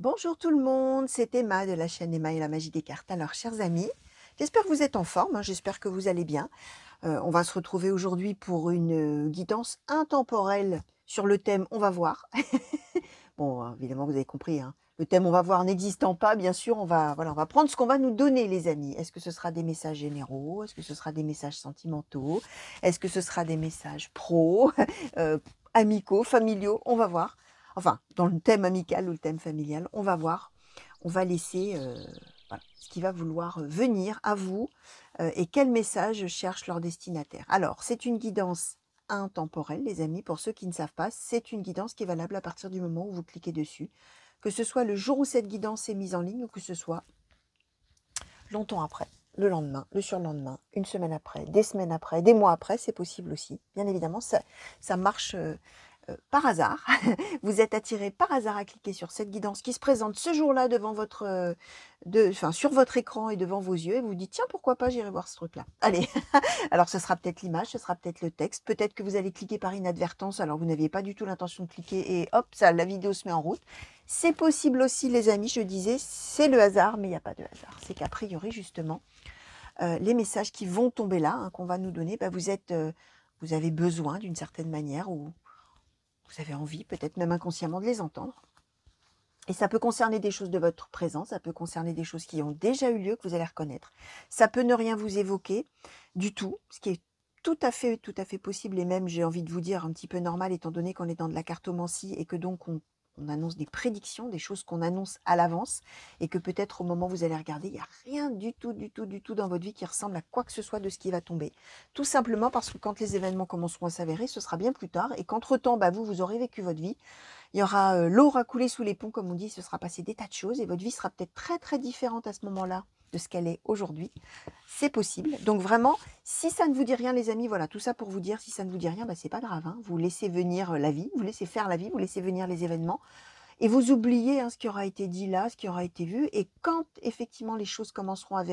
Bonjour tout le monde, c'est Emma de la chaîne Emma et la magie des cartes. Alors, chers amis, j'espère que vous êtes en forme, hein, j'espère que vous allez bien. On va se retrouver aujourd'hui pour une guidance intemporelle sur le thème On va voir. Bon, évidemment, vous avez compris, hein. Le thème On va voir n'existant pas, bien sûr, voilà, on va prendre ce qu'on va nous donner, les amis. Est-ce que ce sera des messages généraux? Est-ce que ce sera des messages sentimentaux? Est-ce que ce sera des messages pro, euh, amicaux, familiaux? On va voir. Enfin, dans le thème amical ou le thème familial, on va voir. On va laisser voilà, ce qui va vouloir venir à vous et quel message cherche leur destinataire. Alors, c'est une guidance intemporelle, les amis. Pour ceux qui ne savent pas, c'est une guidance qui est valable à partir du moment où vous cliquez dessus. Que ce soit le jour où cette guidance est mise en ligne ou que ce soit longtemps après, le lendemain, le surlendemain, une semaine après, des mois après, c'est possible aussi. Bien évidemment, ça marche par hasard. Vous êtes attiré par hasard à cliquer sur cette guidance qui se présente ce jour-là devant votre, sur votre écran et devant vos yeux et vous vous dites tiens pourquoi pas j'irai voir ce truc-là. Allez, alors ce sera peut-être l'image, ce sera peut-être le texte, peut-être que vous allez cliquer par inadvertance alors vous n'aviez pas du tout l'intention de cliquer et hop ça la vidéo se met en route. C'est possible aussi les amis, je disais c'est le hasard mais il n'y a pas de hasard. C'est qu'a priori justement les messages qui vont tomber là, hein, qu'on va nous donner, bah, vous avez besoin d'une certaine manière ou vous avez envie, peut-être même inconsciemment, de les entendre. Et ça peut concerner des choses de votre présent, ça peut concerner des choses qui ont déjà eu lieu, que vous allez reconnaître. Ça peut ne rien vous évoquer du tout, ce qui est tout à fait possible et même, j'ai envie de vous dire, un petit peu normal, étant donné qu'on est dans de la cartomancie et que donc on annonce des prédictions, des choses qu'on annonce à l'avance et que peut-être au moment où vous allez regarder, il n'y a rien du tout, du tout, du tout dans votre vie qui ressemble à quoi que ce soit de ce qui va tomber. Tout simplement parce que quand les événements commenceront à s'avérer, ce sera bien plus tard et qu'entre-temps, bah, vous aurez vécu votre vie. Il y aura l'eau aura coulé sous les ponts, comme on dit, il se sera passé des tas de choses et votre vie sera peut-être très très différente à ce moment-là de ce qu'elle est aujourd'hui. C'est possible. Donc vraiment, si ça ne vous dit rien, les amis, voilà, tout ça pour vous dire, si ça ne vous dit rien, bah, c'est pas grave. Hein. Vous laissez venir la vie, vous laissez faire la vie, vous laissez venir les événements et vous oubliez hein, ce qui aura été dit là, ce qui aura été vu. Et quand effectivement les choses commenceront à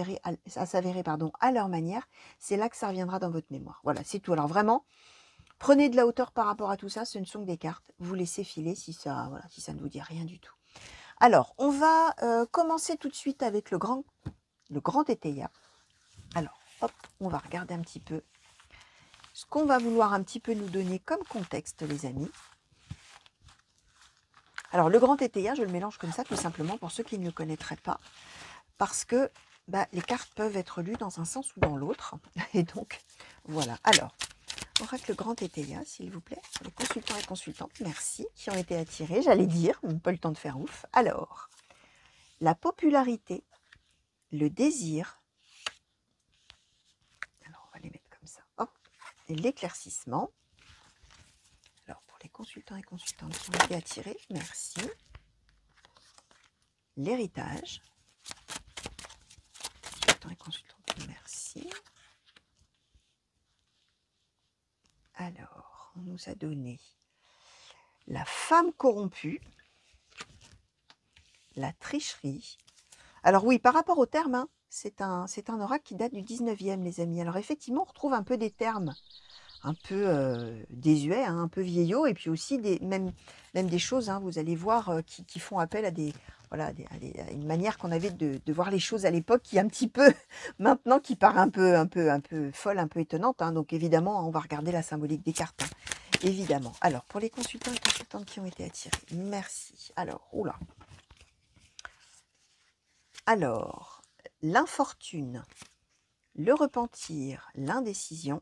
s'avérer à leur manière, c'est là que ça reviendra dans votre mémoire. Voilà, c'est tout. Alors vraiment, prenez de la hauteur par rapport à tout ça, ce ne sont que des cartes. Vous laissez filer si ça, voilà, si ça ne vous dit rien du tout. Alors, on va commencer tout de suite avec le grand étaya. Alors, hop, on va regarder un petit peu ce qu'on va vouloir un petit peu nous donner comme contexte, les amis. Alors, le grand étaya, je le mélange comme ça, tout simplement, pour ceux qui ne le connaîtraient pas, parce que bah, les cartes peuvent être lues dans un sens ou dans l'autre. Et donc, voilà. Alors, oracle grand étaya, s'il vous plaît, pour les consultants et consultantes, merci, qui ont été attirés, j'allais dire, pas le temps de faire ouf. Alors, la popularité, le désir, alors on va les mettre comme ça, hop, et l'éclaircissement. Alors, pour les consultants et consultantes qui ont été attirés, merci. L'héritage, consultants et consultantes, merci. Alors, on nous a donné la femme corrompue, la tricherie. Alors oui, par rapport au terme, hein, c'est un oracle qui date du 19e, les amis. Alors effectivement, on retrouve un peu des termes un peu désuets, hein, un peu vieillots, et puis aussi même des choses, hein, vous allez voir, qui font appel à à une manière qu'on avait de voir les choses à l'époque, qui est un petit peu, maintenant, qui paraît un peu folle, un peu étonnante. Hein. Donc évidemment, on va regarder la symbolique des cartes, hein, évidemment. Alors, pour les consultants et consultantes qui ont été attirés, merci. Alors, oula. Alors, l'infortune, le repentir, l'indécision,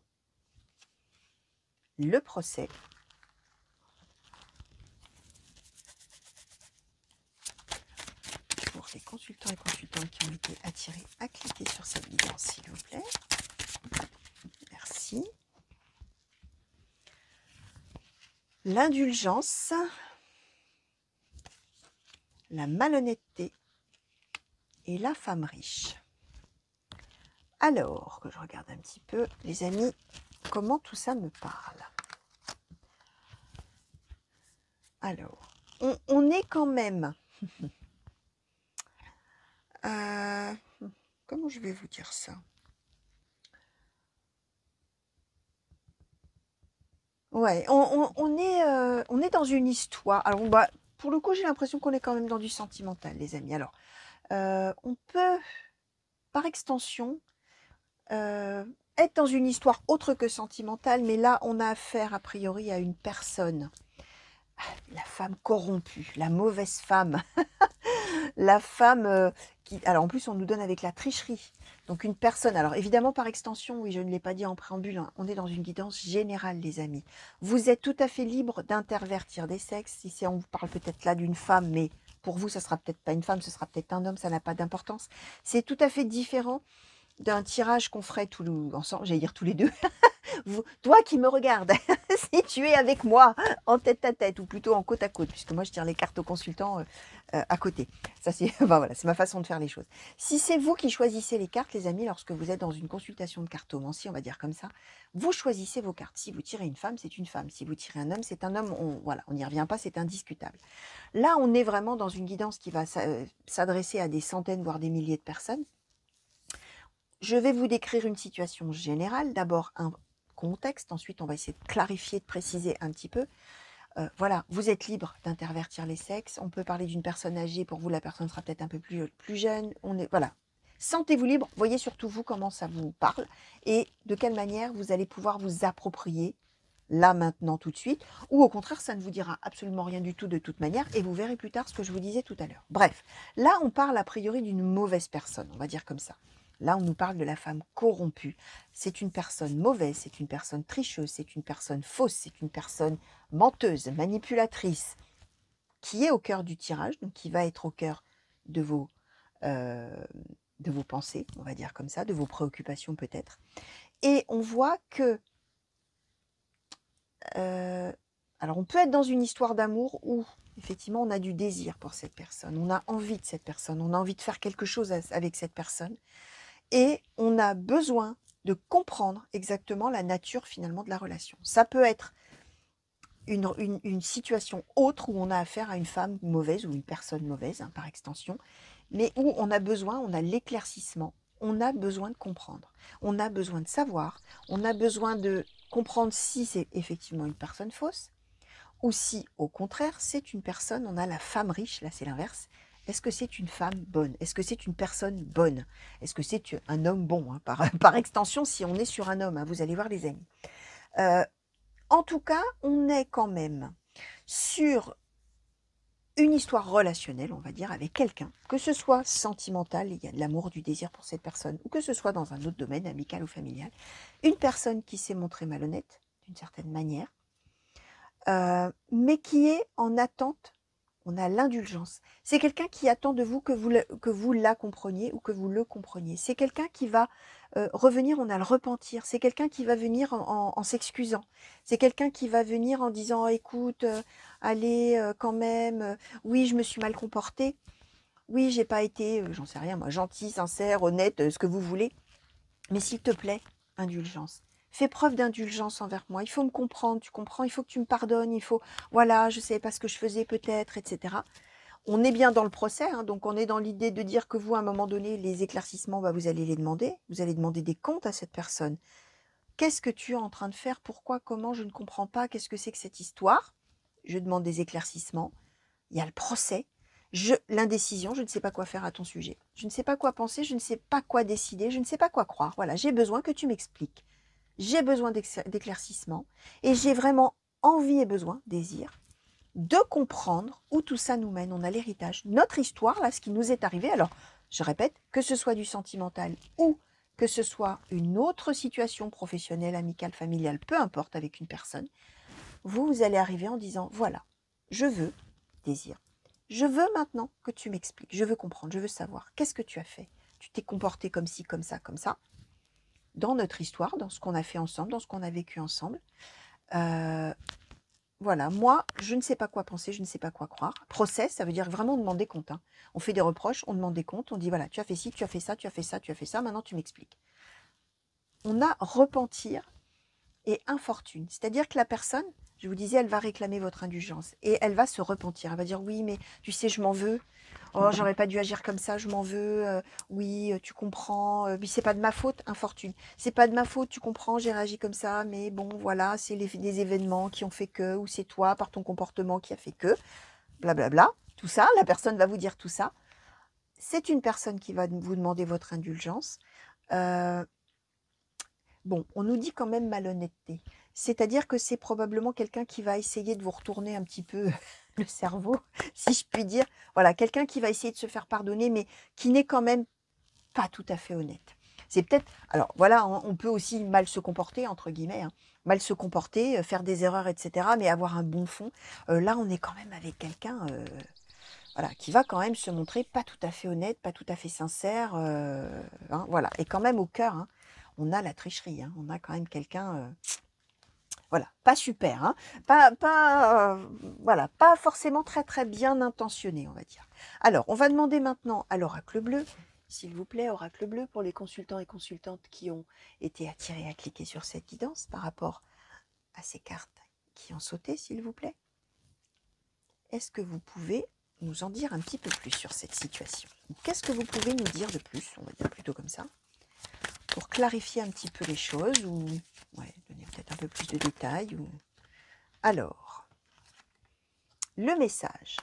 le procès, pour les consultants et consultantes qui ont été attirés à cliquer sur cette guidance, s'il vous plaît. Merci. L'indulgence, la malhonnêteté et la femme riche. Alors, que je regarde un petit peu, les amis, comment tout ça me parle. Alors, on est quand même... comment je vais vous dire ça? Ouais, on est dans une histoire. Alors, pour le coup, j'ai l'impression qu'on est quand même dans du sentimental, les amis. Alors, on peut, par extension, être dans une histoire autre que sentimentale, mais là, on a affaire, a priori, à une personne. La femme corrompue, la mauvaise femme. La femme qui... Alors, en plus, on nous donne avec la tricherie. Donc, une personne... Alors, évidemment, par extension, oui, je ne l'ai pas dit en préambule, hein, on est dans une guidance générale, les amis. Vous êtes tout à fait libre d'intervertir des sexes. Si c'est, on vous parle peut-être là d'une femme, mais pour vous, ça sera peut-être pas une femme, ce sera peut-être un homme, ça n'a pas d'importance. C'est tout à fait différent d'un tirage qu'on ferait ensemble, j'allais dire tous les deux. Toi qui me regardes, si tu es avec moi en tête à tête, ou plutôt en côte à côte, puisque moi je tire les cartes aux consultants à côté. Ça c'est voilà, c'est ma façon de faire les choses. Si c'est vous qui choisissez les cartes, les amis, lorsque vous êtes dans une consultation de cartomancie, on va dire comme ça, vous choisissez vos cartes. Si vous tirez une femme, c'est une femme. Si vous tirez un homme, c'est un homme. Voilà, on n'y revient pas, c'est indiscutable. Là, on est vraiment dans une guidance qui va s'adresser à des centaines, voire des milliers de personnes. Je vais vous décrire une situation générale. D'abord, un contexte. Ensuite, on va essayer de clarifier, de préciser un petit peu. Voilà, vous êtes libre d'intervertir les sexes. On peut parler d'une personne âgée. Pour vous, la personne sera peut-être un peu plus jeune. Voilà. Sentez-vous libre. Voyez surtout vous comment ça vous parle et de quelle manière vous allez pouvoir vous approprier là, maintenant, tout de suite. Ou au contraire, ça ne vous dira absolument rien du tout de toute manière. Et vous verrez plus tard ce que je vous disais tout à l'heure. Bref, là, on parle a priori d'une mauvaise personne. On va dire comme ça. Là, on nous parle de la femme corrompue. C'est une personne mauvaise, c'est une personne tricheuse, c'est une personne fausse, c'est une personne menteuse, manipulatrice, qui est au cœur du tirage, donc qui va être au cœur de vos pensées, on va dire comme ça, de vos préoccupations peut-être. Et on voit que... alors, on peut être dans une histoire d'amour où, effectivement, on a du désir pour cette personne, on a envie de cette personne, on a envie de faire quelque chose avec cette personne. Et on a besoin de comprendre exactement la nature finalement de la relation. Ça peut être une situation autre où on a affaire à une femme mauvaise ou une personne mauvaise, hein, par extension, mais où on a l'éclaircissement, on a besoin de comprendre, on a besoin de savoir, on a besoin de comprendre si c'est effectivement une personne fausse ou si au contraire c'est une personne, on a la femme riche, là c'est l'inverse. Est-ce que c'est une femme bonne? Est-ce que c'est une personne bonne? Est-ce que c'est un homme bon, hein, par extension, si on est sur un homme, hein, vous allez voir les amis. En tout cas, on est quand même sur une histoire relationnelle, on va dire, avec quelqu'un, que ce soit sentimental, il y a de l'amour, du désir pour cette personne, ou que ce soit dans un autre domaine, amical ou familial, une personne qui s'est montrée malhonnête, d'une certaine manière, mais qui est en attente. On a l'indulgence. C'est quelqu'un qui attend de vous que vous la compreniez ou que vous le compreniez. C'est quelqu'un qui va revenir, on a le repentir. C'est quelqu'un qui va venir en s'excusant. C'est quelqu'un qui va venir en disant écoute, allez, quand même, oui, je me suis mal comporté. Oui, j'ai pas été, j'en sais rien, moi, gentil, sincère, honnête, ce que vous voulez. Mais s'il te plaît, indulgence. Fais preuve d'indulgence envers moi. Il faut me comprendre, tu comprends, il faut que tu me pardonnes, il faut... Voilà, je ne savais pas ce que je faisais peut-être, etc. On est bien dans le procès, hein, donc on est dans l'idée de dire que vous, à un moment donné, les éclaircissements, bah, vous allez les demander. Vous allez demander des comptes à cette personne. Qu'est-ce que tu es en train de faire? Pourquoi? Comment? Je ne comprends pas. Qu'est-ce que c'est que cette histoire? Je demande des éclaircissements. Il y a le procès. L'indécision, je ne sais pas quoi faire à ton sujet. Je ne sais pas quoi penser, je ne sais pas quoi décider, je ne sais pas quoi croire. Voilà, j'ai besoin que tu m'expliques. J'ai besoin d'éclaircissement et j'ai vraiment envie et besoin, désir, de comprendre où tout ça nous mène. On a l'héritage, notre histoire, là, ce qui nous est arrivé. Alors, je répète, que ce soit du sentimental ou que ce soit une autre situation professionnelle, amicale, familiale, peu importe, avec une personne, vous allez arriver en disant, voilà, je veux, désir, je veux maintenant que tu m'expliques, je veux comprendre, je veux savoir, qu'est-ce que tu as fait? Tu t'es comporté comme ci, comme ça, dans notre histoire, dans ce qu'on a fait ensemble, dans ce qu'on a vécu ensemble. Voilà, moi, je ne sais pas quoi penser, je ne sais pas quoi croire. Procès, ça veut dire vraiment demander compte. Hein. On fait des reproches, on demande des comptes, on dit voilà, tu as fait ci, tu as fait ça, tu as fait ça, tu as fait ça, maintenant tu m'expliques. On a repentir et infortune. C'est-à-dire que la personne, je vous disais, elle va réclamer votre indulgence et elle va se repentir. Elle va dire oui, mais tu sais, je m'en veux. Oh, j'aurais pas dû agir comme ça, je m'en veux. Oui, tu comprends. Oui, c'est pas de ma faute, infortune. C'est pas de ma faute, tu comprends, j'ai réagi comme ça, mais bon, voilà, c'est des événements qui ont fait que, ou c'est toi, par ton comportement, qui a fait que. blablabla, tout ça, la personne va vous dire tout ça. C'est une personne qui va vous demander votre indulgence. Bon, on nous dit quand même malhonnêteté. C'est-à-dire que c'est probablement quelqu'un qui va essayer de vous retourner un petit peu le cerveau, si je puis dire. Voilà, quelqu'un qui va essayer de se faire pardonner, mais qui n'est quand même pas tout à fait honnête. C'est peut-être, alors voilà, on peut aussi mal se comporter, entre guillemets, hein, mal se comporter, faire des erreurs, etc., mais avoir un bon fond. Là, on est quand même avec quelqu'un voilà, qui va quand même se montrer pas tout à fait honnête, pas tout à fait sincère. Hein, voilà, et quand même au cœur, hein, on a la tricherie, hein, on a quand même quelqu'un, voilà, pas super, hein, voilà, pas forcément très très bien intentionné, on va dire. Alors, on va demander maintenant à l'oracle bleu, s'il vous plaît, oracle bleu, pour les consultants et consultantes qui ont été attirés à cliquer sur cette guidance par rapport à ces cartes qui ont sauté, s'il vous plaît. Est-ce que vous pouvez nous en dire un petit peu plus sur cette situation? Qu'est-ce que vous pouvez nous dire de plus, on va dire plutôt comme ça, pour clarifier un petit peu les choses ou ouais, donner peut-être un peu plus de détails ou... Alors, le message.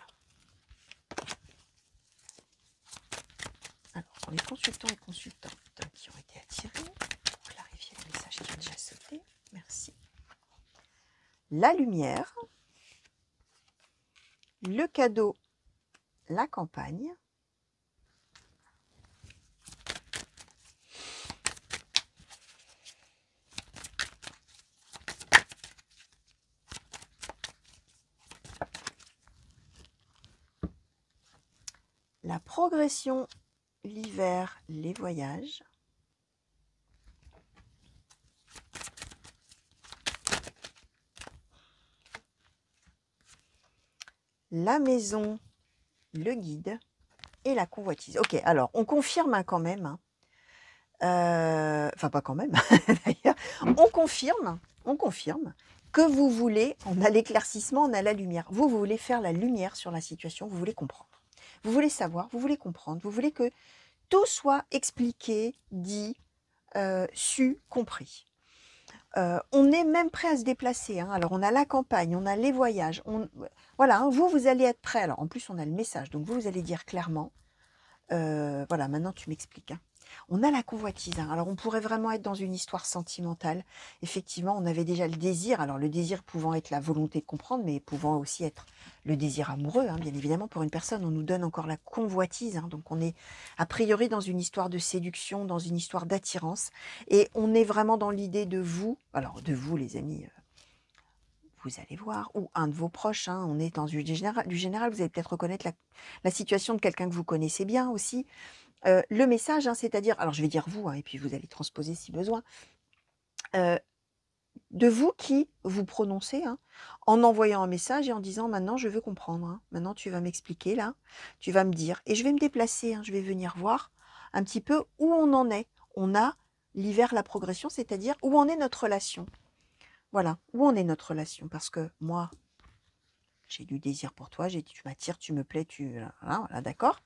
Alors, pour les consultants et consultantes qui ont été attirés, pour clarifier le message qui a déjà sauté, merci. La lumière, le cadeau, la campagne, la progression, l'hiver, les voyages, la maison, le guide et la convoitise. Ok, alors on confirme hein, quand même, hein, enfin pas quand même d'ailleurs, on confirme que vous voulez, on a l'éclaircissement, on a la lumière. Vous voulez faire la lumière sur la situation, vous voulez comprendre. Vous voulez savoir, vous voulez comprendre, vous voulez que tout soit expliqué, dit, su, compris. On est même prêt à se déplacer. Hein. Alors, on a la campagne, on a les voyages. Voilà, hein, vous allez être prêt. Alors, en plus, on a le message. Donc, vous allez dire clairement, voilà, maintenant, tu m'expliques. Hein. On a la convoitise. Hein. Alors, on pourrait vraiment être dans une histoire sentimentale. Effectivement, on avait déjà le désir. Alors, le désir pouvant être la volonté de comprendre, mais pouvant aussi être le désir amoureux. Hein. Bien évidemment, pour une personne, on nous donne encore la convoitise. Hein. Donc, on est a priori dans une histoire de séduction, dans une histoire d'attirance. Et on est vraiment dans l'idée de vous. Alors, de vous, les amis, vous allez voir, ou un de vos proches, hein, on est dans du général, vous allez peut-être reconnaître la situation de quelqu'un que vous connaissez bien aussi. Le message, hein, c'est-à-dire, alors je vais dire vous, hein, et puis vous allez transposer si besoin, de vous qui vous prononcez hein, en envoyant un message et en disant maintenant je veux comprendre, hein, maintenant tu vas m'expliquer là, tu vas me dire, et je vais me déplacer, hein, je vais venir voir un petit peu où on en est. On a l'hiver, la progression, c'est-à-dire où en est notre relation. Voilà, où en est notre relation, parce que moi, j'ai du désir pour toi, tu m'attires, tu me plais, voilà, d'accord.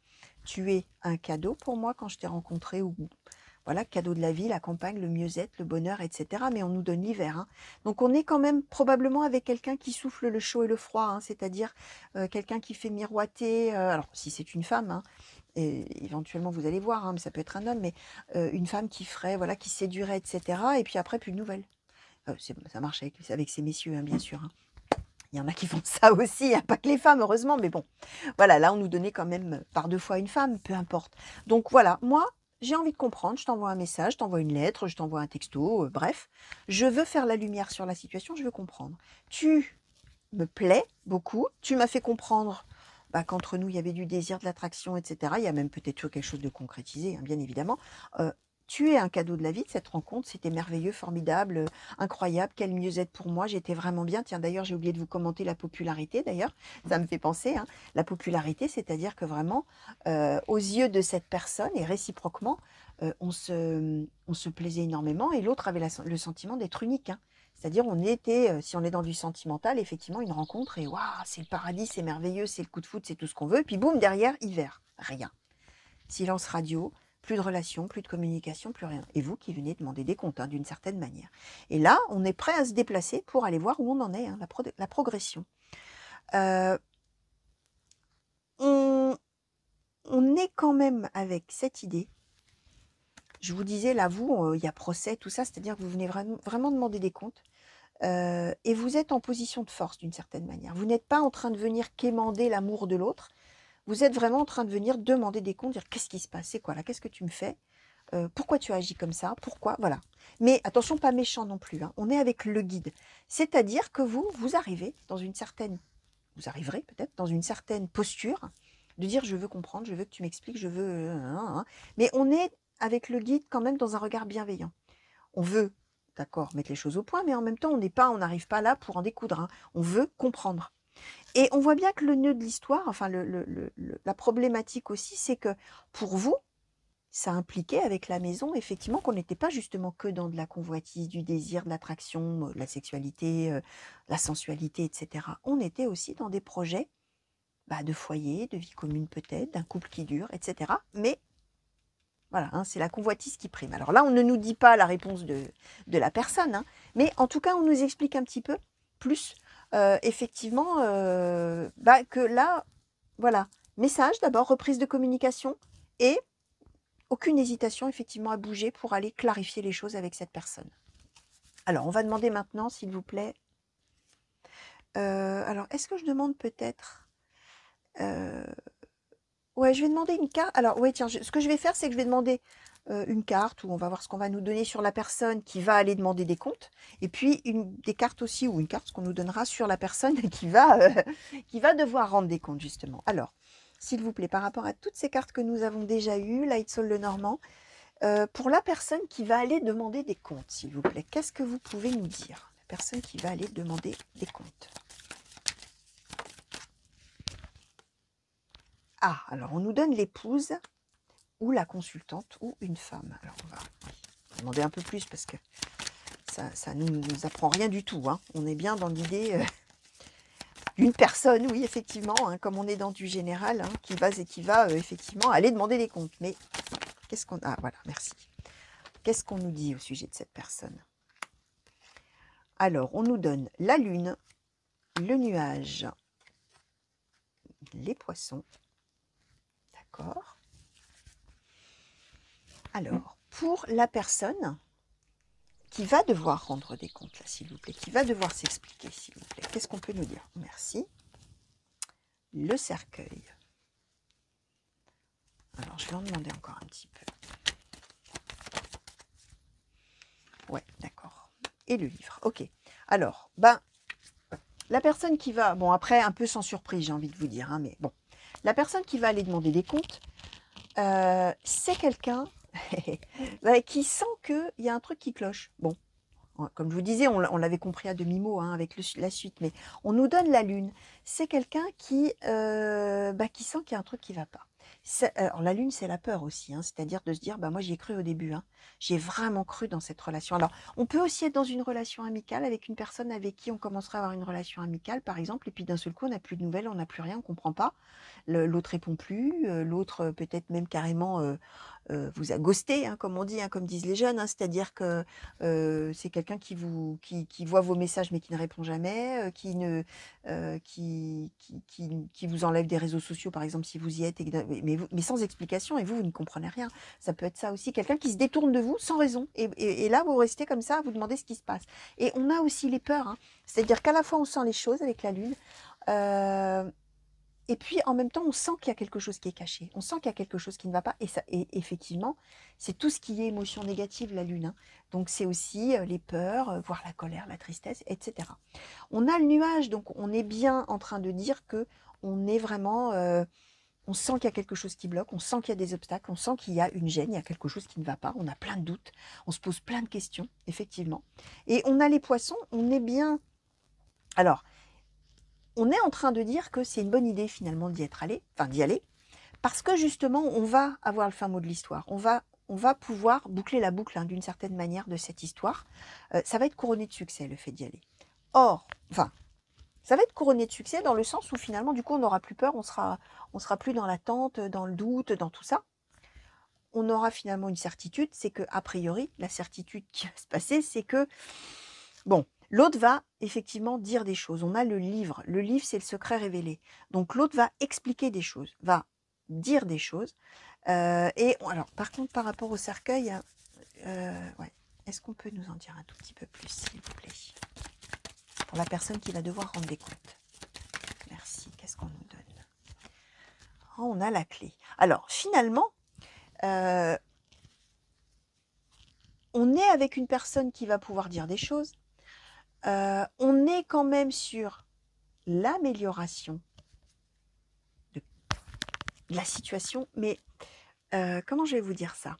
Tu es un cadeau pour moi quand je t'ai rencontré, ou voilà, cadeau de la vie, la campagne, le mieux-être, le bonheur, etc. Mais on nous donne l'hiver. Hein. Donc on est quand même probablement avec quelqu'un qui souffle le chaud et le froid, hein, c'est-à-dire quelqu'un qui fait miroiter, alors si c'est une femme, hein, et éventuellement vous allez voir, hein, mais ça peut être un homme, mais une femme qui ferait, voilà, qui séduirait, etc. Et puis après, plus de nouvelles. Ça marche avec ces messieurs, hein, bien sûr. Hein. Il y en a qui font ça aussi, hein, pas que les femmes, heureusement, mais bon. Voilà, là, on nous donnait quand même par 2 fois une femme, peu importe. Donc voilà, moi, j'ai envie de comprendre, je t'envoie un message, je t'envoie une lettre, je t'envoie un texto, bref. Je veux faire la lumière sur la situation, je veux comprendre. Tu me plais beaucoup, tu m'as fait comprendre bah, qu'entre nous, il y avait du désir, de l'attraction, etc. Il y a même peut-être quelque chose de concrétisé, hein, bien évidemment. Tu es un cadeau de la vie de cette rencontre, c'était merveilleux, formidable, incroyable, quel mieux-être pour moi, j'étais vraiment bien. Tiens, d'ailleurs, j'ai oublié de vous commenter la popularité, d'ailleurs, ça me fait penser. Hein. La popularité, c'est-à-dire que vraiment, aux yeux de cette personne, et réciproquement, on se plaisait énormément, et l'autre avait le sentiment d'être unique. Hein. C'est-à-dire, on était, si on est dans du sentimental, effectivement, une rencontre, et waouh, c'est le paradis, c'est merveilleux, c'est le coup de foot, c'est tout ce qu'on veut, et puis boum, derrière, hiver, rien. Silence radio, plus de relations, plus de communication, plus rien. Et vous qui venez demander des comptes, hein, d'une certaine manière. Et là, on est prêt à se déplacer pour aller voir où on en est, hein, la progression. on, on est quand même avec cette idée. Je vous disais, là, vous, il y a procès, tout ça, c'est-à-dire que vous venez vraiment demander des comptes. Et vous êtes en position de force d'une certaine manière. Vous n'êtes pas en train de venir quémander l'amour de l'autre. Vous êtes vraiment en train de venir demander des comptes, dire qu'est-ce qui se passe, c'est quoi là, qu'est-ce que tu me fais, pourquoi tu agis comme ça, pourquoi, voilà. Mais attention, pas méchant non plus, hein. On est avec le guide. C'est-à-dire que vous arrivez dans une certaine, vous arriverez peut-être dans une certaine posture de dire je veux comprendre, je veux que tu m'expliques, je veux, mais on est avec le guide quand même dans un regard bienveillant. On veut, d'accord, mettre les choses au point, mais en même temps, on n'arrive pas là pour en découdre, hein. On veut comprendre. Et on voit bien que le nœud de l'histoire, enfin la problématique aussi, c'est que pour vous, ça impliquait avec la maison, effectivement, qu'on n'était pas justement que dans de la convoitise, du désir, de l'attraction, de la sexualité, la sensualité, etc. On était aussi dans des projets de foyer, de vie commune peut-être, d'un couple qui dure, etc. Mais voilà, hein, c'est la convoitise qui prime. Alors là, on ne nous dit pas la réponse de la personne, hein, mais en tout cas, on nous explique un petit peu plus, effectivement, que là, voilà, message d'abord, reprise de communication et aucune hésitation, effectivement, à bouger pour aller clarifier les choses avec cette personne. Alors, on va demander maintenant, s'il vous plaît, alors, est-ce que je demande peut-être... ouais, je vais demander une carte. Alors, ouais, tiens, ce que je vais faire, c'est que je vais demander une carte où on va voir ce qu'on va nous donner sur la personne qui va aller demander des comptes. Et puis, des cartes aussi, ou une carte, ce qu'on nous donnera sur la personne qui va devoir rendre des comptes, justement. Alors, s'il vous plaît, par rapport à toutes ces cartes que nous avons déjà eues, Lightsol Lenormand, pour la personne qui va aller demander des comptes, s'il vous plaît, qu'est-ce que vous pouvez nous dire? La personne qui va aller demander des comptes. Ah, alors on nous donne l'épouse ou la consultante ou une femme. Alors on va demander un peu plus parce que ça nous apprend rien du tout, hein. On est bien dans l'idée d'une personne, oui, effectivement, hein, comme on est dans du général, hein, qui va effectivement aller demander des comptes. Mais qu'est-ce qu'on... Ah, voilà, merci. Qu'est-ce qu'on nous dit au sujet de cette personne? Alors, on nous donne la lune, le nuage, les poissons. D'accord. Alors, pour la personne qui va devoir rendre des comptes, là, s'il vous plaît, qui va devoir s'expliquer, s'il vous plaît, qu'est-ce qu'on peut nous dire? Merci. Le cercueil. Alors, je vais en demander encore un petit peu. Ouais, d'accord. Et le livre, ok. Alors, la personne qui va... Bon, après, un peu sans surprise, j'ai envie de vous dire, hein, mais bon. La personne qui va aller demander des comptes, c'est quelqu'un qui sent qu'il y a un truc qui cloche. Bon, comme je vous disais, on l'avait compris à demi-mot, hein, avec la suite, mais on nous donne la lune. C'est quelqu'un qui sent qu'il y a un truc qui ne va pas. Alors la lune, c'est la peur aussi, hein, c'est-à-dire de se dire, moi j'y ai cru au début, hein, j'ai vraiment cru dans cette relation. Alors, on peut aussi être dans une relation amicale avec une personne avec qui on commencerait à avoir une relation amicale, par exemple, et puis d'un seul coup, on n'a plus de nouvelles, on n'a plus rien, on ne comprend pas. L'autre répond plus, l'autre peut-être même carrément vous a ghosté, hein, comme on dit, hein, comme disent les jeunes, hein, c'est-à-dire que c'est quelqu'un qui voit vos messages mais qui ne répond jamais, qui vous enlève des réseaux sociaux, par exemple, si vous y êtes, mais sans explication, et vous ne comprenez rien. Ça peut être ça aussi, quelqu'un qui se détourne de vous sans raison, et là, vous restez comme ça, vous demandez ce qui se passe. Et on a aussi les peurs, hein, c'est-à-dire qu'à la fois, on sent les choses avec la lune, et puis, en même temps, on sent qu'il y a quelque chose qui est caché. On sent qu'il y a quelque chose qui ne va pas. Et effectivement, c'est tout ce qui est émotion négative, la lune, hein. Donc, c'est aussi les peurs, voire la colère, la tristesse, etc. On a le nuage, donc on est bien en train de dire que on est vraiment... on sent qu'il y a quelque chose qui bloque, on sent qu'il y a des obstacles, on sent qu'il y a une gêne, il y a quelque chose qui ne va pas, on a plein de doutes, on se pose plein de questions, effectivement. Et on a les poissons, on est bien... Alors, on est en train de dire que c'est une bonne idée finalement d'y aller, parce que justement, on va avoir le fin mot de l'histoire. On va pouvoir boucler la boucle, hein, d'une certaine manière de cette histoire. Ça va être couronné de succès, le fait d'y aller. Or, ça va être couronné de succès dans le sens où finalement, du coup, on n'aura plus peur, on sera plus dans l'attente, dans le doute, dans tout ça. On aura finalement une certitude, c'est que, a priori, la certitude qui va se passer, c'est que, bon, L'autre va effectivement dire des choses. On a le livre. Le livre, c'est le secret révélé. Donc l'autre va expliquer des choses, va dire des choses. Alors, par contre, par rapport au cercueil, ouais. Est-ce qu'on peut nous en dire un tout petit peu plus, s'il vous plaît? Pour la personne qui va devoir rendre des comptes. Merci. Qu'est-ce qu'on nous donne? Oh, on a la clé. Alors, finalement, on est avec une personne qui va pouvoir dire des choses. On est quand même sur l'amélioration de la situation. Mais comment je vais vous dire ça?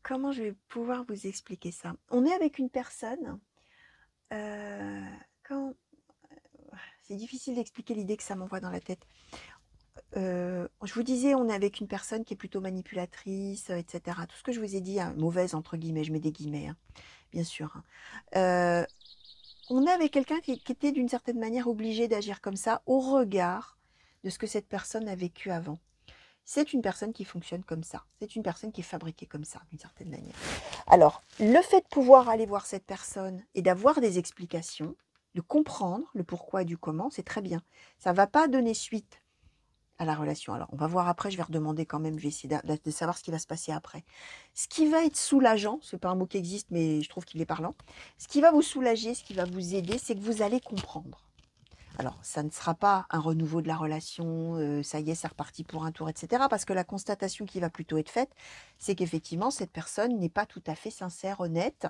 Comment je vais pouvoir vous expliquer ça? On est avec une personne... c'est difficile d'expliquer l'idée que ça m'envoie dans la tête. Je vous disais, on est avec une personne qui est plutôt manipulatrice, etc. Tout ce que je vous ai dit, hein, mauvaise entre guillemets, je mets des guillemets, hein, bien sûr. Hein. On est avec quelqu'un qui était d'une certaine manière obligé d'agir comme ça au regard de ce que cette personne a vécu avant. C'est une personne qui fonctionne comme ça. C'est une personne qui est fabriquée comme ça, d'une certaine manière. Alors, le fait de pouvoir aller voir cette personne et d'avoir des explications, de comprendre le pourquoi et du comment, c'est très bien. Ça ne va pas donner suite à la relation. Alors, on va voir après, je vais redemander quand même, je vais essayer de savoir ce qui va se passer après. Ce qui va être soulageant, ce n'est pas un mot qui existe, mais je trouve qu'il est parlant, ce qui va vous soulager, ce qui va vous aider, c'est que vous allez comprendre. Alors, ça ne sera pas un renouveau de la relation, ça y est, c'est reparti pour un tour, etc. Parce que la constatation qui va plutôt être faite, c'est qu'effectivement, cette personne n'est pas tout à fait sincère, honnête,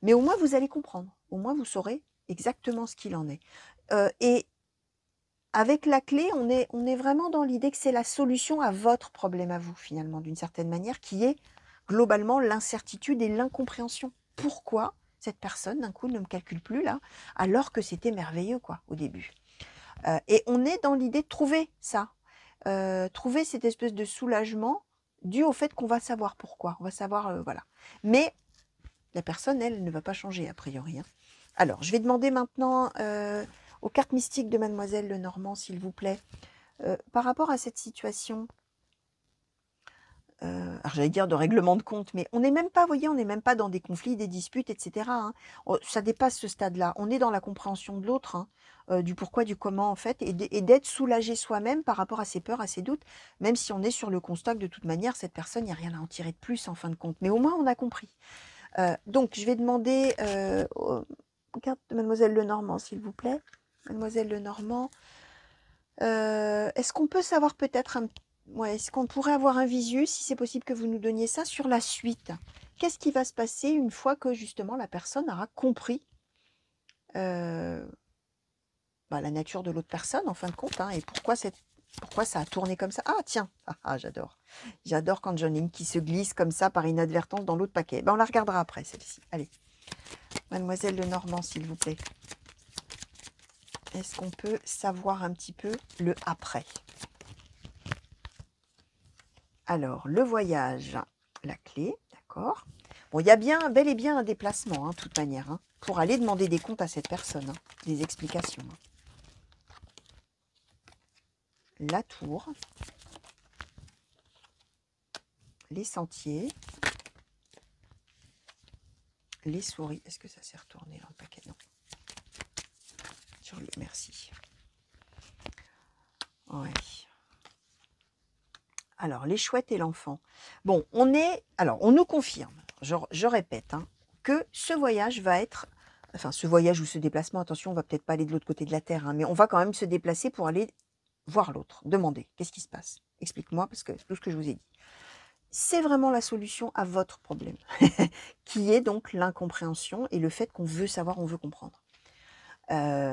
mais au moins vous allez comprendre. Au moins, vous saurez exactement ce qu'il en est. Et avec la clé, on est vraiment dans l'idée que c'est la solution à votre problème à vous, finalement, d'une certaine manière, qui est globalement l'incertitude et l'incompréhension. Pourquoi cette personne, d'un coup, ne me calcule plus, là, alors que c'était merveilleux, quoi, au début. Et on est dans l'idée de trouver ça, trouver cette espèce de soulagement dû au fait qu'on va savoir pourquoi, on va savoir, voilà. Mais la personne, elle, ne va pas changer, a priori. Hein. Alors, je vais demander maintenant aux cartes mystiques de Mademoiselle Lenormand, s'il vous plaît, par rapport à cette situation, alors j'allais dire de règlement de compte, mais on n'est même pas, vous voyez, on n'est même pas dans des conflits, des disputes, etc. Hein. Ça dépasse ce stade-là. On est dans la compréhension de l'autre, hein, du pourquoi, du comment, en fait, et d'être soulagé soi-même par rapport à ses peurs, à ses doutes, même si on est sur le constat que de toute manière, cette personne, il n'y a rien à en tirer de plus, en fin de compte. Mais au moins, on a compris. Donc, je vais demander aux cartes de Mademoiselle Lenormand, s'il vous plaît. Mademoiselle Lenormand, est-ce qu'on peut savoir peut-être ouais, est-ce qu'on pourrait avoir un visu, si c'est possible que vous nous donniez ça, sur la suite? Qu'est-ce qui va se passer une fois que justement la personne aura compris la nature de l'autre personne, en fin de compte, hein, et pourquoi ça a tourné comme ça? Ah tiens, j'adore. J'adore quand j'en ai une qui se glisse comme ça par inadvertance dans l'autre paquet. On la regardera après, celle-ci. Allez. Mademoiselle Lenormand, s'il vous plaît. Est-ce qu'on peut savoir un petit peu le après? Alors, le voyage, la clé, d'accord. Bon, il y a bel et bien un déplacement, de toute manière, hein, pour aller demander des comptes à cette personne, hein, des explications. Hein. La tour, les sentiers, les souris. Est-ce que ça s'est retourné dans le paquet? Non. Merci. Ouais. Alors, les chouettes et l'enfant. Bon, on nous confirme, je répète, hein, que ce voyage va être, enfin, ce voyage ou ce déplacement, attention, on va peut-être pas aller de l'autre côté de la Terre, hein, mais on va quand même se déplacer pour aller voir l'autre, demander, qu'est-ce qui se passe? Explique-moi, parce que tout ce que je vous ai dit. C'est vraiment la solution à votre problème, qui est donc l'incompréhension et le fait qu'on veut savoir, on veut comprendre.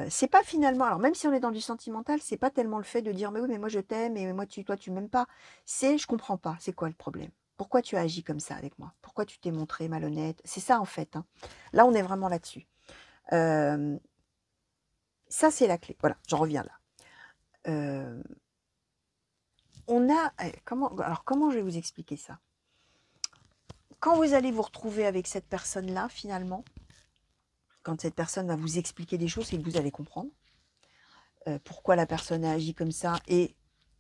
C'est pas finalement, alors même si on est dans du sentimental, c'est pas tellement le fait de dire mais oui mais moi je t'aime et moi toi tu m'aimes pas, c'est je comprends pas, c'est quoi le problème? Pourquoi tu as agi comme ça avec moi? Pourquoi tu t'es montré malhonnête? C'est ça en fait, hein. Là on est vraiment là-dessus. Ça c'est la clé, voilà, j'en reviens là. On a, comment je vais vous expliquer ça? Quand vous allez vous retrouver avec cette personne-là finalement, quand cette personne va vous expliquer des choses, c'est que vous allez comprendre pourquoi la personne a agi comme ça et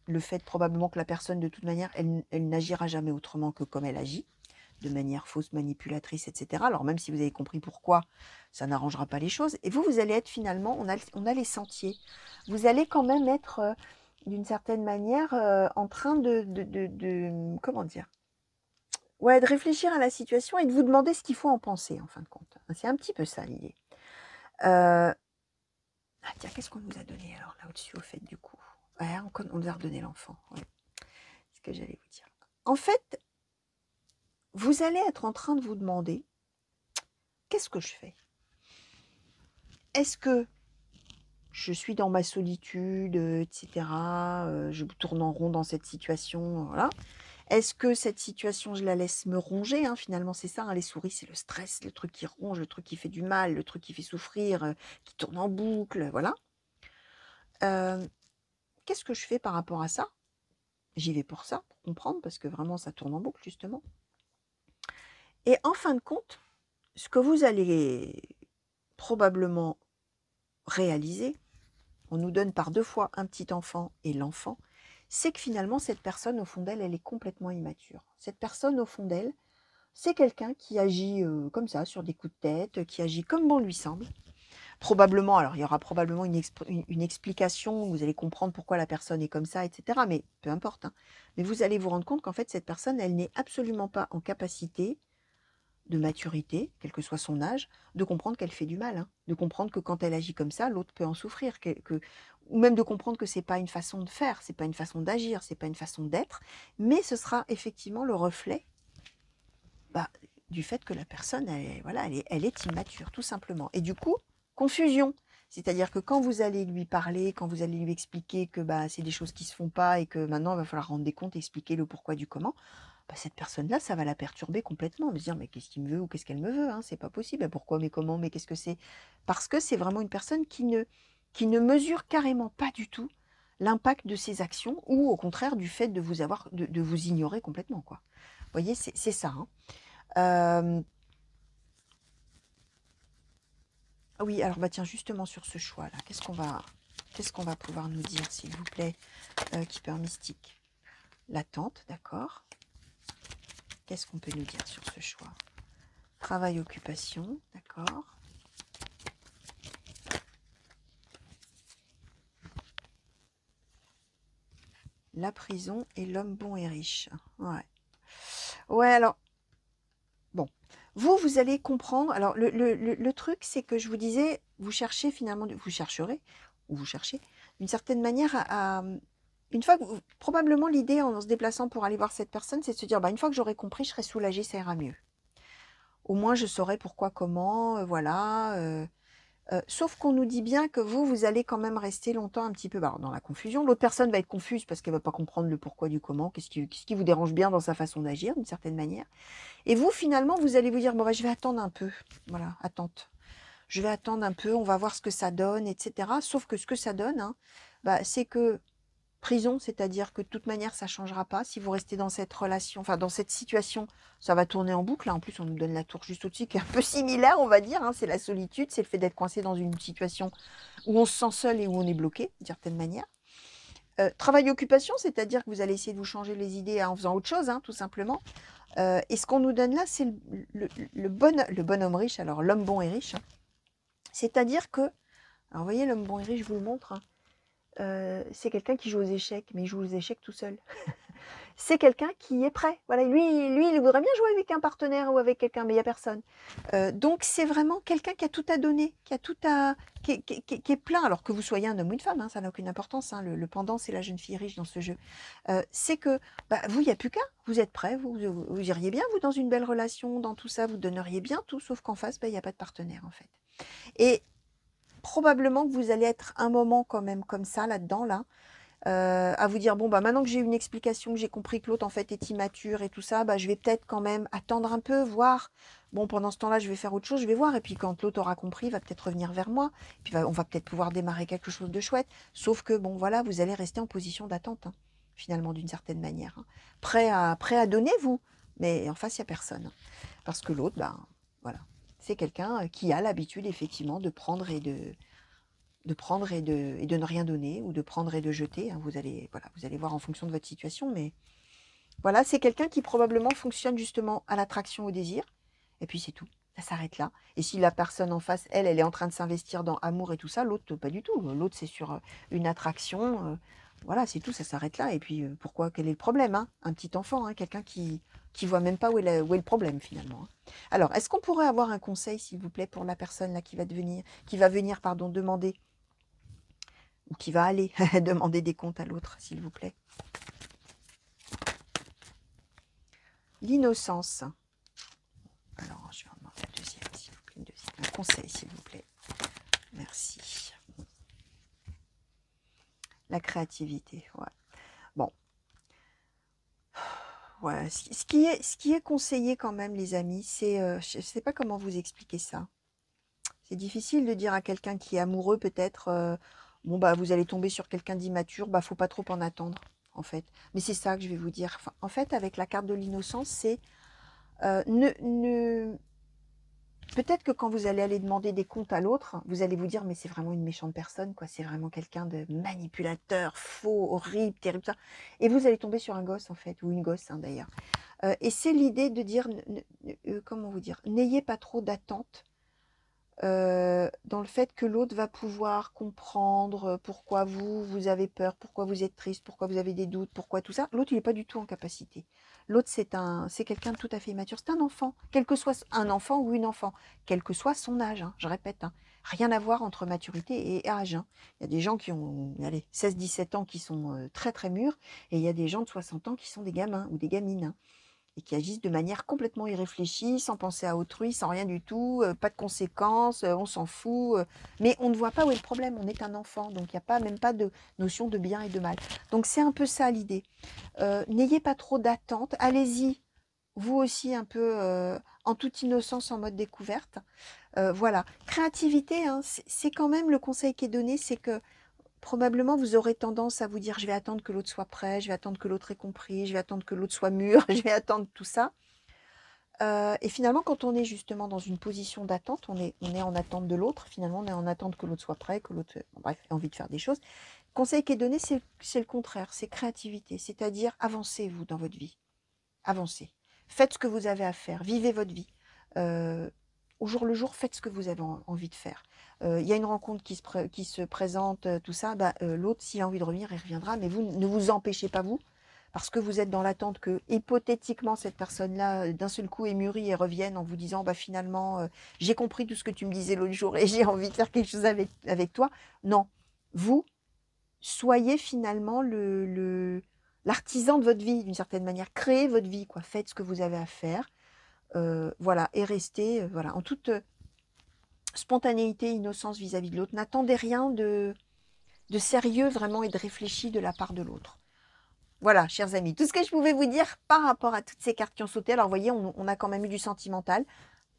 le fait probablement que la personne, de toute manière, elle n'agira jamais autrement que comme elle agit. de manière fausse, manipulatrice, etc. Alors même si vous avez compris pourquoi, ça n'arrangera pas les choses. Et vous allez être finalement, on a les sentiers. Vous allez quand même être, d'une certaine manière, en train comment dire? Ouais, de réfléchir à la situation et de vous demander ce qu'il faut en penser, en fin de compte. C'est un petit peu ça l'idée. Ah tiens, qu'est-ce qu'on nous a donné alors là au-dessus au fait du coup? Ouais, on nous a redonné l'enfant. Ouais. C'est ce que j'allais vous dire. En fait, vous allez être en train de vous demander, qu'est-ce que je fais? Est-ce que je suis dans ma solitude, etc. Je tourne en rond dans cette situation, voilà. Est-ce que cette situation, je la laisse me ronger, hein, finalement, c'est ça, hein, les souris, c'est le stress, le truc qui ronge, le truc qui fait du mal, le truc qui fait souffrir, qui tourne en boucle, voilà. Qu'est-ce que je fais par rapport à ça? J'y vais pour ça, pour comprendre, parce que vraiment, ça tourne en boucle, justement. Et en fin de compte, ce que vous allez probablement réaliser, on nous donne par 2 fois un petit enfant et l'enfant, c'est que finalement, cette personne, au fond d'elle, elle est complètement immature. Cette personne, au fond d'elle, c'est quelqu'un qui agit comme ça, sur des coups de tête, qui agit comme bon lui semble. Probablement, alors il y aura probablement une explication, vous allez comprendre pourquoi la personne est comme ça, etc. Mais peu importe, hein. Mais vous allez vous rendre compte qu'en fait, cette personne, elle n'est absolument pas en capacité de maturité, quel que soit son âge, de comprendre qu'elle fait du mal, hein. De comprendre que quand elle agit comme ça, l'autre peut en souffrir, ou même de comprendre que c'est pas une façon de faire, c'est pas une façon d'agir, c'est pas une façon d'être, mais ce sera effectivement le reflet bah, du fait que la personne, voilà, elle est immature, tout simplement. Et du coup, confusion. C'est-à-dire que quand vous allez lui parler, quand vous allez lui expliquer que bah, c'est des choses qui se font pas et que maintenant il va falloir rendre des comptes, expliquer le pourquoi du comment, bah, cette personne-là, ça va la perturber complètement. Elle va se dire, mais qu'est-ce qu'il me veut ou qu'est-ce qu'elle me veut, hein, c'est pas possible. Pourquoi, mais comment, mais qu'est-ce que c'est? Parce que c'est vraiment une personne qui ne mesure carrément pas du tout l'impact de ses actions ou au contraire du fait de de vous ignorer complètement, quoi. Vous voyez, c'est ça, hein. Ah oui, alors bah tiens, justement sur ce choix-là, qu'est-ce qu'on va pouvoir nous dire, s'il vous plaît, Keeper Mystique? L'attente, d'accord. Qu'est-ce qu'on peut nous dire sur ce choix? Travail, occupation, d'accord. La prison et l'homme bon et riche. Ouais. Ouais, alors, bon. Vous allez comprendre. Alors, le truc, c'est que je vous disais, vous cherchez finalement, vous chercherez, ou vous cherchez, d'une certaine manière, une fois que probablement l'idée en se déplaçant pour aller voir cette personne, c'est de se dire, bah, une fois que j'aurai compris, je serai soulagée, ça ira mieux. Au moins, je saurai pourquoi, comment, voilà. Sauf qu'on nous dit bien que vous allez quand même rester longtemps un petit peu dans la confusion. L'autre personne va être confuse parce qu'elle va pas comprendre le pourquoi du comment, qu'est-ce qui vous dérange bien dans sa façon d'agir, d'une certaine manière. Et vous, finalement, vous allez vous dire, bon, bah, je vais attendre un peu. Voilà, attente. Je vais attendre un peu, on va voir ce que ça donne, etc. Sauf que ce que ça donne, hein, bah, c'est que prison, c'est-à-dire que de toute manière, ça ne changera pas. Si vous restez dans cette relation, enfin dans cette situation, ça va tourner en boucle. Là, en plus, on nous donne la tour juste au-dessus, qui est un peu similaire, on va dire, hein. C'est la solitude, c'est le fait d'être coincé dans une situation où on se sent seul et où on est bloqué, d'une certaine manière. Travail-occupation, c'est-à-dire que vous allez essayer de vous changer les idées en faisant autre chose, hein, tout simplement. Et ce qu'on nous donne là, c'est le bonhomme riche, alors l'homme bon et riche, hein. C'est-à-dire que, alors vous voyez, l'homme bon et riche, je vous le montre, hein. C'est quelqu'un qui joue aux échecs, mais il joue aux échecs tout seul. C'est quelqu'un qui est prêt. Voilà, lui, il voudrait bien jouer avec un partenaire ou avec quelqu'un, mais il n'y a personne. Donc c'est vraiment quelqu'un qui a tout à donner, qui a tout à, qui est plein. Alors que vous soyez un homme ou une femme, hein, ça n'a aucune importance, hein. Le pendant, c'est la jeune fille riche dans ce jeu. C'est que bah, vous, il n'y a plus qu'à. Vous êtes prêt, vous iriez bien, vous, dans une belle relation, dans tout ça, vous donneriez bien tout, sauf qu'en face, bah, il n'y a pas de partenaire, en fait. Et probablement que vous allez être un moment quand même comme ça, là-dedans, là, à vous dire, bon, bah, maintenant que j'ai une explication, que j'ai compris que l'autre, en fait, est immature et tout ça, bah, je vais peut-être quand même attendre un peu, voir. Bon, pendant ce temps-là, je vais faire autre chose, je vais voir. Et puis, quand l'autre aura compris, il va peut-être revenir vers moi. Puis, on va peut-être pouvoir démarrer quelque chose de chouette. Sauf que, bon, voilà, vous allez rester en position d'attente, hein, finalement, d'une certaine manière, hein. Prêt à donner, vous. Mais en face, il n'y a personne, hein. Parce que l'autre, ben, voilà. C'est quelqu'un qui a l'habitude, effectivement, de prendre et de ne rien donner ou de prendre et de jeter, hein. Vous allez voir en fonction de votre situation, mais Voilà, c'est quelqu'un qui probablement fonctionne justement à l'attraction, au désir. Et puis c'est tout. Ça s'arrête là. Et si la personne en face, elle est en train de s'investir dans amour et tout ça, l'autre, pas du tout. L'autre, c'est sur une attraction. Voilà, c'est tout, ça s'arrête là. Et puis, pourquoi? Quel est le problème, hein? Un petit enfant, hein, quelqu'un qui voit même pas où est le problème, finalement, hein. Alors, est-ce qu'on pourrait avoir un conseil, s'il vous plaît, pour la personne là qui va venir, pardon, demander, ou qui va aller demander des comptes à l'autre, s'il vous plaît? L'innocence. Alors, je vais en demander un deuxième, s'il vous plaît. Un conseil, s'il vous plaît. Merci. La créativité, ouais. Bon. Ouais, ce qui est conseillé quand même, les amis, c'est... je ne sais pas comment vous expliquer ça. C'est difficile de dire à quelqu'un qui est amoureux, peut-être, bon, bah, vous allez tomber sur quelqu'un d'immature, bah, faut pas trop en attendre, en fait. Mais c'est ça que je vais vous dire. Enfin, en fait, avec la carte de l'innocence, c'est... Peut-être que quand vous allez aller demander des comptes à l'autre, vous allez vous dire, mais c'est vraiment une méchante personne, quoi. C'est vraiment quelqu'un de manipulateur, faux, horrible, terrible, ça. Et vous allez tomber sur un gosse, en fait, ou une gosse, hein, d'ailleurs. Et c'est l'idée de dire, comment vous dire, n'ayez pas trop d'attentes dans le fait que l'autre va pouvoir comprendre pourquoi vous avez peur, pourquoi vous êtes triste, pourquoi vous avez des doutes, pourquoi tout ça. L'autre, il n'est pas du tout en capacité. L'autre, c'est quelqu'un de tout à fait immature. C'est un enfant, quel que soit un enfant ou une enfant, quel que soit son âge, hein, je répète, hein. Rien à voir entre maturité et âge, hein. Il y a des gens qui ont, allez, 16-17 ans qui sont très très mûrs, et il y a des gens de 60 ans qui sont des gamins ou des gamines, hein, et qui agissent de manière complètement irréfléchie, sans penser à autrui, sans rien du tout, pas de conséquences, on s'en fout. Mais on ne voit pas où est le problème, on est un enfant, donc il n'y a pas, même pas de notion de bien et de mal. Donc c'est un peu ça l'idée. N'ayez pas trop d'attentes, allez-y, vous aussi un peu en toute innocence, en mode découverte. Voilà, créativité, hein, c'est quand même le conseil qui est donné, c'est que probablement, vous aurez tendance à vous dire, je vais attendre que l'autre soit prêt, je vais attendre que l'autre ait compris, je vais attendre que l'autre soit mûr, je vais attendre tout ça. Et finalement, quand on est justement dans une position d'attente, on est en attente de l'autre, finalement, on est en attente que l'autre soit prêt, que l'autre, bon, bref, ait envie de faire des choses. Le conseil qui est donné, c'est le contraire, c'est créativité, c'est-à-dire avancez, vous, dans votre vie. Avancez. Faites ce que vous avez à faire, vivez votre vie. Au jour le jour, faites ce que vous avez envie de faire. Il y a une rencontre qui se présente, tout ça, bah, l'autre, s'il a envie de revenir, il reviendra, mais vous ne vous empêchez pas, vous, parce que vous êtes dans l'attente que, hypothétiquement, cette personne-là, d'un seul coup, est mûrie et revienne en vous disant, bah, finalement, j'ai compris tout ce que tu me disais l'autre jour et j'ai envie de faire quelque chose avec toi. Non, vous, soyez finalement l'artisan de votre vie, d'une certaine manière. Créez votre vie, quoi. Faites ce que vous avez à faire. Voilà, et restez voilà, en toute spontanéité, innocence vis-à-vis de l'autre. N'attendez rien de sérieux vraiment et de réfléchi de la part de l'autre. Voilà, chers amis, tout ce que je pouvais vous dire par rapport à toutes ces cartes qui ont sauté. Alors, vous voyez, on a quand même eu du sentimental,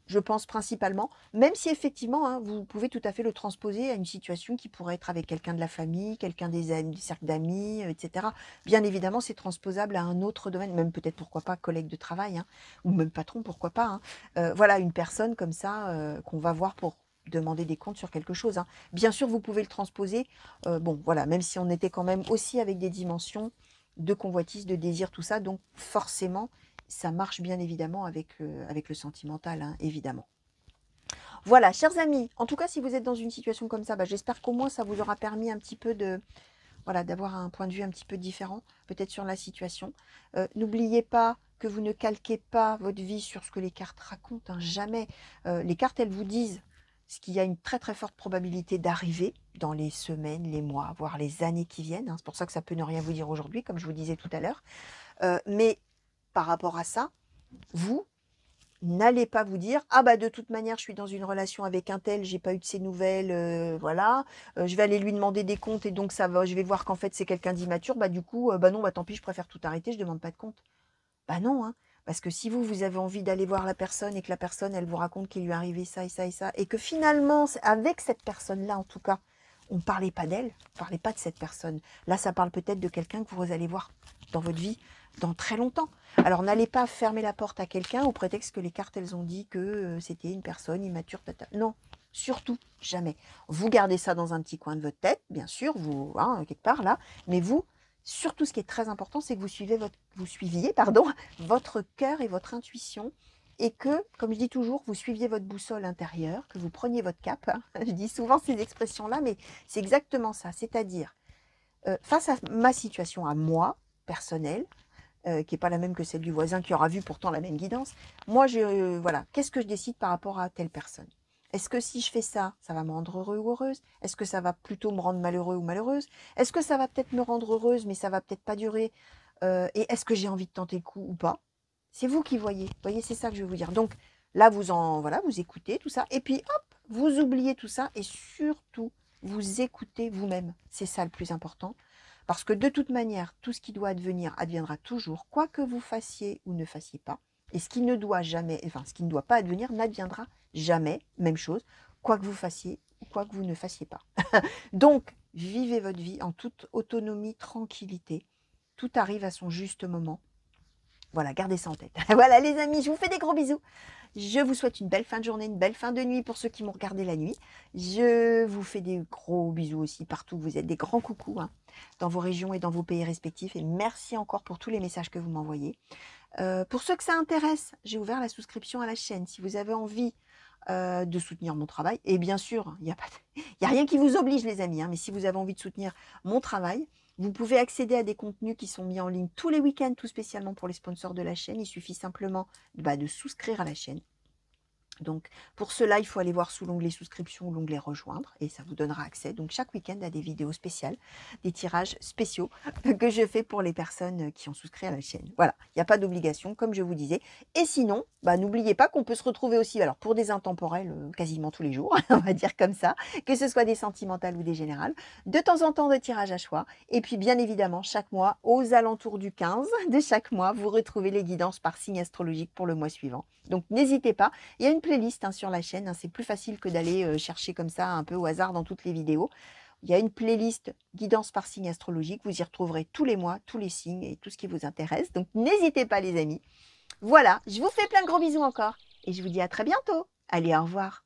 je pense principalement, même si effectivement, hein, vous pouvez tout à fait le transposer à une situation qui pourrait être avec quelqu'un de la famille, quelqu'un des amis, du cercle d'amis, etc. Bien évidemment, c'est transposable à un autre domaine, même peut-être, pourquoi pas, collègue de travail, hein, ou même patron, pourquoi pas, hein. Voilà, une personne comme ça qu'on va voir pour demander des comptes sur quelque chose, hein. Bien sûr, vous pouvez le transposer, bon, voilà, même si on était quand même aussi avec des dimensions de convoitise, de désir, tout ça, donc forcément, ça marche bien évidemment avec le sentimental, hein, évidemment. Voilà, chers amis, en tout cas, si vous êtes dans une situation comme ça, bah, j'espère qu'au moins ça vous aura permis un petit peu de, voilà, d'avoir un point de vue un petit peu différent, peut-être sur la situation. N'oubliez pas que vous ne calquez pas votre vie sur ce que les cartes racontent, hein, jamais. Les cartes, elles vous disent ce qu'il y a une très très forte probabilité d'arriver dans les semaines, les mois, voire les années qui viennent, hein. C'est pour ça que ça peut ne rien vous dire aujourd'hui, comme je vous disais tout à l'heure. Mais par rapport à ça, vous n'allez pas vous dire: «Ah bah, de toute manière, je suis dans une relation avec un tel, j'ai pas eu de ses nouvelles, voilà, je vais aller lui demander des comptes et donc ça va je vais voir qu'en fait, c'est quelqu'un d'immature, bah, du coup, bah, non, bah, tant pis, je préfère tout arrêter, je demande pas de comptes». Bah, non, hein, parce que si vous avez envie d'aller voir la personne et que la personne, elle vous raconte qu'il lui est arrivé ça et ça et ça et que finalement, c avec cette personne-là, en tout cas, on ne parlait pas d'elle, on ne parlait pas de cette personne. Là, ça parle peut-être de quelqu'un que vous allez voir dans votre vie dans très longtemps. Alors, n'allez pas fermer la porte à quelqu'un au prétexte que les cartes, elles ont dit que c'était une personne immature. Tata. Non, surtout jamais. Vous gardez ça dans un petit coin de votre tête, bien sûr, vous, hein, quelque part là, mais vous, surtout ce qui est très important, c'est que vous suiviez pardon, votre cœur et votre intuition et que, comme je dis toujours, vous suiviez votre boussole intérieure, que vous preniez votre cap. Hein. Je dis souvent ces expressions-là, mais c'est exactement ça. C'est-à-dire, face à ma situation, à moi, personnelle, qui n'est pas la même que celle du voisin qui aura vu pourtant la même guidance, moi, voilà, qu'est-ce que je décide par rapport à telle personne? Est-ce que si je fais ça, ça va me rendre heureux ou heureuse? Est-ce que ça va plutôt me rendre malheureux ou malheureuse? Est-ce que ça va peut-être me rendre heureuse, mais ça va peut-être pas durer? Et est-ce que j'ai envie de tenter le coup ou pas? C'est vous qui voyez. Vous voyez, c'est ça que je veux vous dire. Donc là, voilà, vous écoutez tout ça. Et puis, hop, vous oubliez tout ça. Et surtout, vous écoutez vous-même. C'est ça le plus important. Parce que de toute manière, tout ce qui doit advenir adviendra toujours, quoi que vous fassiez ou ne fassiez pas. Et ce qui ne doit jamais, enfin, ce qui ne doit pas advenir n'adviendra jamais. Même chose, quoi que vous fassiez ou quoi que vous ne fassiez pas. Donc, vivez votre vie en toute autonomie, tranquillité. Tout arrive à son juste moment. Voilà, gardez ça en tête. Voilà les amis, je vous fais des gros bisous. Je vous souhaite une belle fin de journée, une belle fin de nuit pour ceux qui m'ont regardé la nuit. Je vous fais des gros bisous aussi partout où vous êtes, des grands coucous hein, dans vos régions et dans vos pays respectifs. Et merci encore pour tous les messages que vous m'envoyez. Pour ceux que ça intéresse, j'ai ouvert la souscription à la chaîne. Si vous avez envie de soutenir mon travail, et bien sûr, il n'y a rien qui vous oblige les amis, hein, mais si vous avez envie de soutenir mon travail, vous pouvez accéder à des contenus qui sont mis en ligne tous les week-ends, tout spécialement pour les sponsors de la chaîne. Il suffit simplement de souscrire à la chaîne. Donc, pour cela, il faut aller voir sous l'onglet souscription ou l'onglet rejoindre et ça vous donnera accès donc chaque week-end à des vidéos spéciales, des tirages spéciaux que je fais pour les personnes qui ont souscrit à la chaîne. Voilà, il n'y a pas d'obligation, comme je vous disais. Et sinon, n'oubliez pas qu'on peut se retrouver aussi alors pour des intemporels quasiment tous les jours, on va dire comme ça, que ce soit des sentimentales ou des générales, de temps en temps de tirages à choix. Et puis, bien évidemment, chaque mois, aux alentours du 15 de chaque mois, vous retrouvez les guidances par signe astrologique pour le mois suivant. Donc, n'hésitez pas. Il y a une playlist hein, sur la chaîne, hein, c'est plus facile que d'aller chercher comme ça un peu au hasard dans toutes les vidéos. Il y a une playlist guidance par signe astrologique, vous y retrouverez tous les mois, tous les signes et tout ce qui vous intéresse. Donc n'hésitez pas les amis. Voilà, je vous fais plein de gros bisous encore et je vous dis à très bientôt. Allez, au revoir.